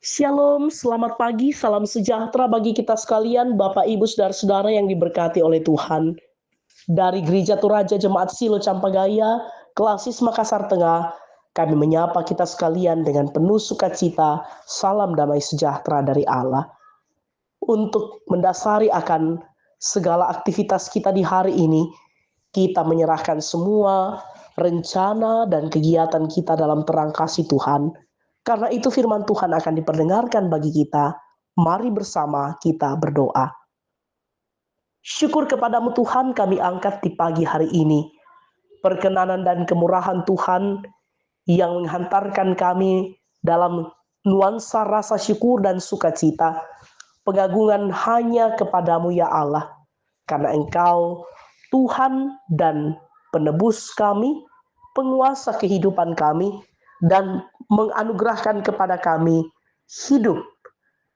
Shalom, selamat pagi, salam sejahtera bagi kita sekalian, Bapak, Ibu, saudara-saudara yang diberkati oleh Tuhan. Dari Gereja Toraja Jemaat Silo Campagaya, Klasis Makassar Tengah, kami menyapa kita sekalian dengan penuh sukacita, salam damai sejahtera dari Allah. Untuk mendasari akan segala aktivitas kita di hari ini, kita menyerahkan semua rencana dan kegiatan kita dalam terang kasih Tuhan. Karena itu firman Tuhan akan diperdengarkan bagi kita. Mari bersama kita berdoa. Syukur kepadamu Tuhan kami angkat di pagi hari ini. Perkenanan dan kemurahan Tuhan yang menghantarkan kami dalam nuansa rasa syukur dan sukacita. Pengagungan hanya kepadamu ya Allah. Karena Engkau Tuhan dan penebus kami, penguasa kehidupan kami, dan menganugerahkan kepada kami hidup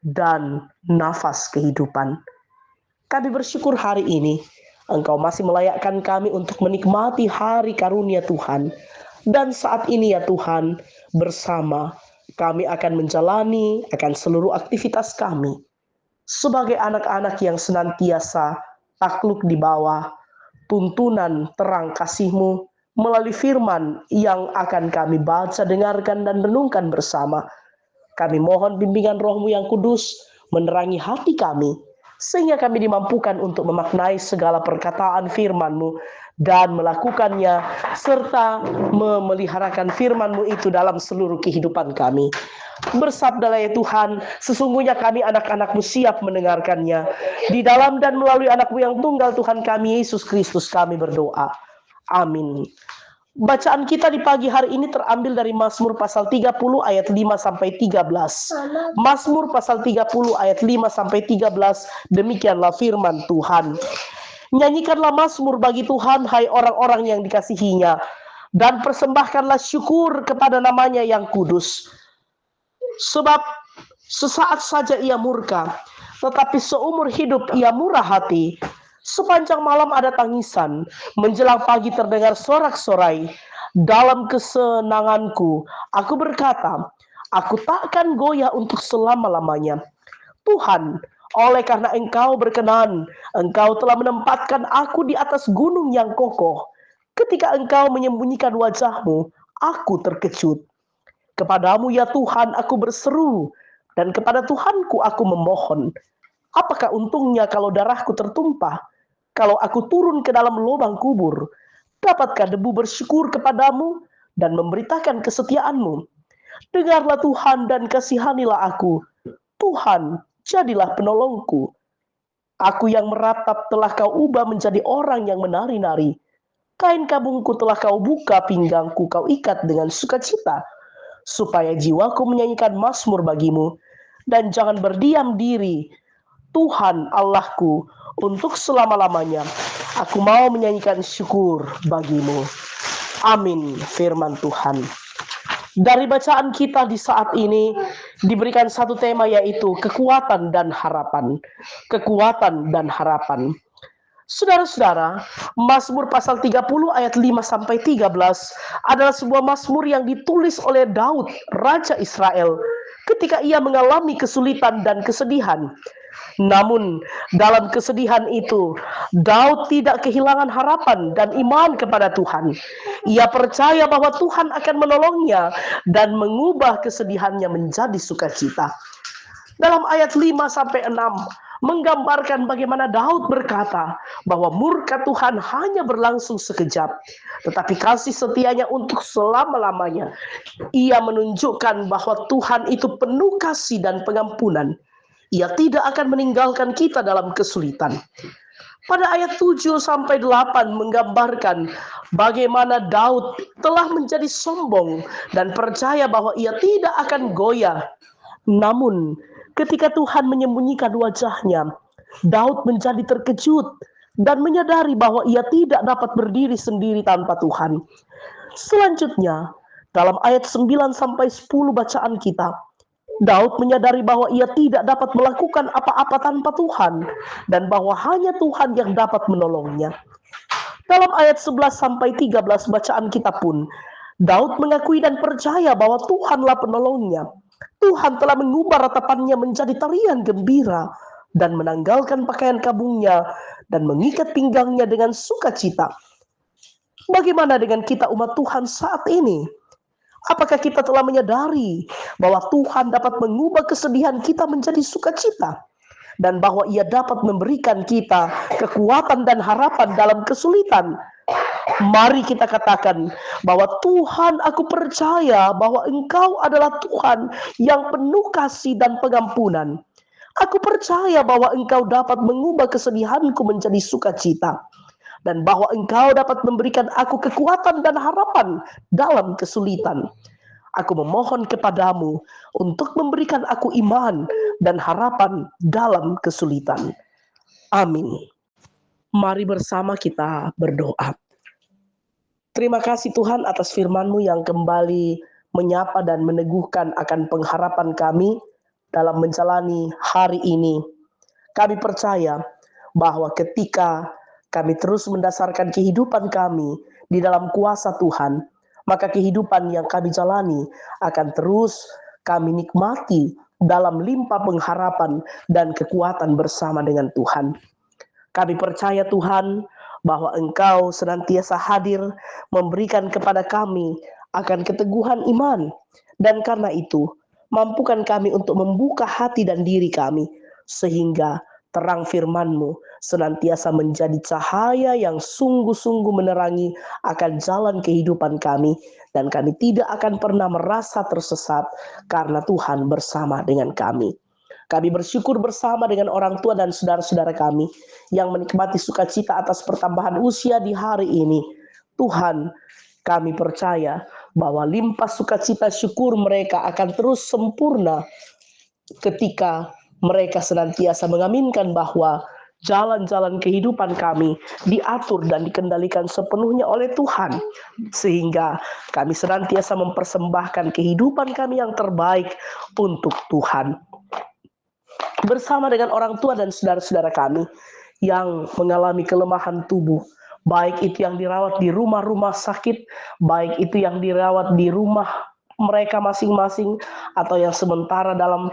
dan nafas kehidupan. Kami bersyukur hari ini Engkau masih melayakkan kami untuk menikmati hari karunia Tuhan. Dan saat ini ya Tuhan, bersama kami akan menjalani akan seluruh aktivitas kami sebagai anak-anak yang senantiasa takluk di bawah tuntunan terang kasih-Mu melalui firman yang akan kami baca, dengarkan, dan renungkan bersama. Kami mohon bimbingan Roh-Mu yang kudus menerangi hati kami, sehingga kami dimampukan untuk memaknai segala perkataan firman-Mu dan melakukannya, serta memeliharakan firman-Mu itu dalam seluruh kehidupan kami. Bersabdalah ya Tuhan, sesungguhnya kami anak-anak-Mu siap mendengarkannya. Di dalam dan melalui anak-Mu yang tunggal Tuhan kami, Yesus Kristus, kami berdoa. Amin. Bacaan kita di pagi hari ini terambil dari Mazmur pasal 30 ayat 5 sampai 13. Mazmur pasal 30 ayat 5 sampai 13, demikianlah firman Tuhan. Nyanyikanlah mazmur bagi Tuhan, hai orang-orang yang dikasihinya, dan persembahkanlah syukur kepada namanya yang kudus. Sebab sesaat saja ia murka, tetapi seumur hidup ia murah hati. Sepanjang malam ada tangisan, menjelang pagi terdengar sorak-sorai. Dalam kesenanganku, aku berkata, aku takkan goyah untuk selama-lamanya. Tuhan, oleh karena Engkau berkenan, Engkau telah menempatkan aku di atas gunung yang kokoh. Ketika Engkau menyembunyikan wajah-Mu, aku terkejut. Kepadamu ya Tuhan aku berseru, dan kepada Tuhanku aku memohon. Apakah untungnya kalau darahku tertumpah? Kalau aku turun ke dalam lubang kubur, dapatkah debu bersyukur kepadamu dan memberitakan kesetiaan-Mu? Dengarlah Tuhan dan kasihanilah aku. Tuhan, jadilah penolongku. Aku yang meratap telah Kau ubah menjadi orang yang menari-nari. Kain kabungku telah Kau buka, pinggangku Kau ikat dengan sukacita, supaya jiwaku menyanyikan mazmur bagi-Mu, dan jangan berdiam diri, Tuhan Allahku, untuk selama-lamanya. Aku mau menyanyikan syukur bagi-Mu. Amin, firman Tuhan. Dari bacaan kita di saat ini diberikan satu tema, yaitu kekuatan dan harapan. Kekuatan dan harapan. Saudara-saudara, Mazmur pasal 30 ayat 5 sampai 13 adalah sebuah mazmur yang ditulis oleh Daud, raja Israel, ketika ia mengalami kesulitan dan kesedihan. Namun, dalam kesedihan itu, Daud tidak kehilangan harapan dan iman kepada Tuhan. Ia percaya bahwa Tuhan akan menolongnya dan mengubah kesedihannya menjadi sukacita. Dalam ayat 5 sampai 6 menggambarkan bagaimana Daud berkata bahwa murka Tuhan hanya berlangsung sekejap, tetapi kasih setianya untuk selama-lamanya. Ia menunjukkan bahwa Tuhan itu penuh kasih dan pengampunan. Ia tidak akan meninggalkan kita dalam kesulitan. Pada ayat 7 sampai 8 menggambarkan bagaimana Daud telah menjadi sombong dan percaya bahwa ia tidak akan goyah. Namun, ketika Tuhan menyembunyikan wajahnya, Daud menjadi terkejut dan menyadari bahwa ia tidak dapat berdiri sendiri tanpa Tuhan. Selanjutnya, dalam ayat 9 sampai 10 bacaan kita, Daud menyadari bahwa ia tidak dapat melakukan apa-apa tanpa Tuhan, dan bahwa hanya Tuhan yang dapat menolongnya. Dalam ayat 11 sampai 13 bacaan kita pun, Daud mengakui dan percaya bahwa Tuhanlah penolongnya. Tuhan telah mengubah ratapannya menjadi tarian gembira dan menanggalkan pakaian kabungnya dan mengikat pinggangnya dengan sukacita. Bagaimana dengan kita umat Tuhan saat ini? Apakah kita telah menyadari bahwa Tuhan dapat mengubah kesedihan kita menjadi sukacita? Dan bahwa Ia dapat memberikan kita kekuatan dan harapan dalam kesulitan. Mari kita katakan bahwa Tuhan, aku percaya bahwa Engkau adalah Tuhan yang penuh kasih dan pengampunan. Aku percaya bahwa Engkau dapat mengubah kesedihanku menjadi sukacita. Dan bahwa Engkau dapat memberikan aku kekuatan dan harapan dalam kesulitan. Aku memohon kepadamu untuk memberikan aku iman dan harapan dalam kesulitan. Amin. Mari bersama kita berdoa. Terima kasih Tuhan atas firman-Mu yang kembali menyapa dan meneguhkan akan pengharapan kami dalam menjalani hari ini. Kami percaya bahwa ketika kami terus mendasarkan kehidupan kami di dalam kuasa Tuhan, maka kehidupan yang kami jalani akan terus kami nikmati dalam limpah pengharapan dan kekuatan bersama dengan Tuhan. Kami percaya Tuhan bahwa Engkau senantiasa hadir memberikan kepada kami akan keteguhan iman. Dan karena itu, mampukan kami untuk membuka hati dan diri kami, sehingga terang firman-Mu senantiasa menjadi cahaya yang sungguh-sungguh menerangi akan jalan kehidupan kami. Dan kami tidak akan pernah merasa tersesat karena Tuhan bersama dengan kami. Kami bersyukur bersama dengan orang tua dan saudara-saudara kami yang menikmati sukacita atas pertambahan usia di hari ini. Tuhan, kami percaya bahwa limpah sukacita syukur mereka akan terus sempurna ketika mereka senantiasa mengaminkan bahwa jalan-jalan kehidupan kami diatur dan dikendalikan sepenuhnya oleh Tuhan, sehingga kami senantiasa mempersembahkan kehidupan kami yang terbaik untuk Tuhan. Bersama dengan orang tua dan saudara-saudara kami yang mengalami kelemahan tubuh, baik itu yang dirawat di rumah-rumah sakit, baik itu yang dirawat di rumah mereka masing-masing, atau yang sementara dalam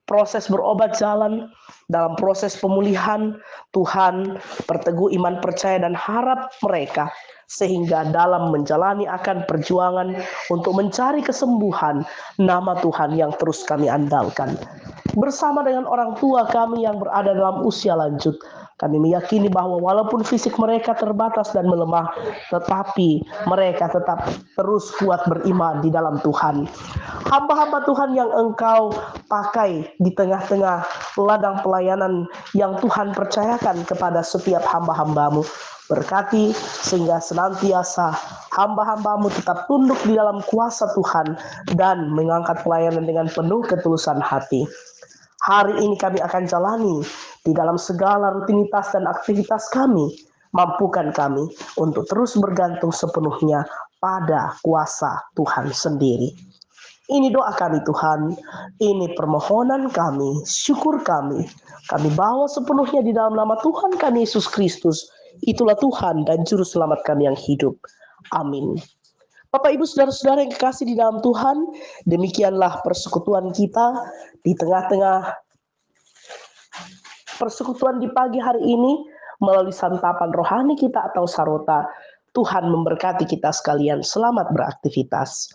proses berobat jalan, dalam proses pemulihan. Tuhan, perteguh iman, percaya, dan harap mereka, sehingga dalam menjalani akan perjuangan untuk mencari kesembuhan, nama Tuhan yang terus kami andalkan. Bersama dengan orang tua kami yang berada dalam usia lanjut, kami meyakini bahwa walaupun fisik mereka terbatas dan melemah, tetapi mereka tetap terus kuat beriman di dalam Tuhan. Hamba-hamba Tuhan yang Engkau pakai di tengah-tengah ladang pelayanan yang Tuhan percayakan kepada setiap hamba-hamba-Mu, berkati sehingga senantiasa hamba-hamba-Mu tetap tunduk di dalam kuasa Tuhan dan mengangkat pelayanan dengan penuh ketulusan hati. Hari ini kami akan jalani di dalam segala rutinitas dan aktivitas kami. Mampukan kami untuk terus bergantung sepenuhnya pada kuasa Tuhan sendiri. Ini doa kami Tuhan, ini permohonan kami, syukur kami. Kami bawa sepenuhnya di dalam nama Tuhan kami Yesus Kristus. Itulah Tuhan dan Juru Selamat kami yang hidup. Amin. Bapak, Ibu, Saudara-saudara yang kekasih di dalam Tuhan, demikianlah persekutuan kita di tengah-tengah persekutuan di pagi hari ini melalui santapan rohani kita atau sarota. Tuhan memberkati kita sekalian. Selamat beraktivitas.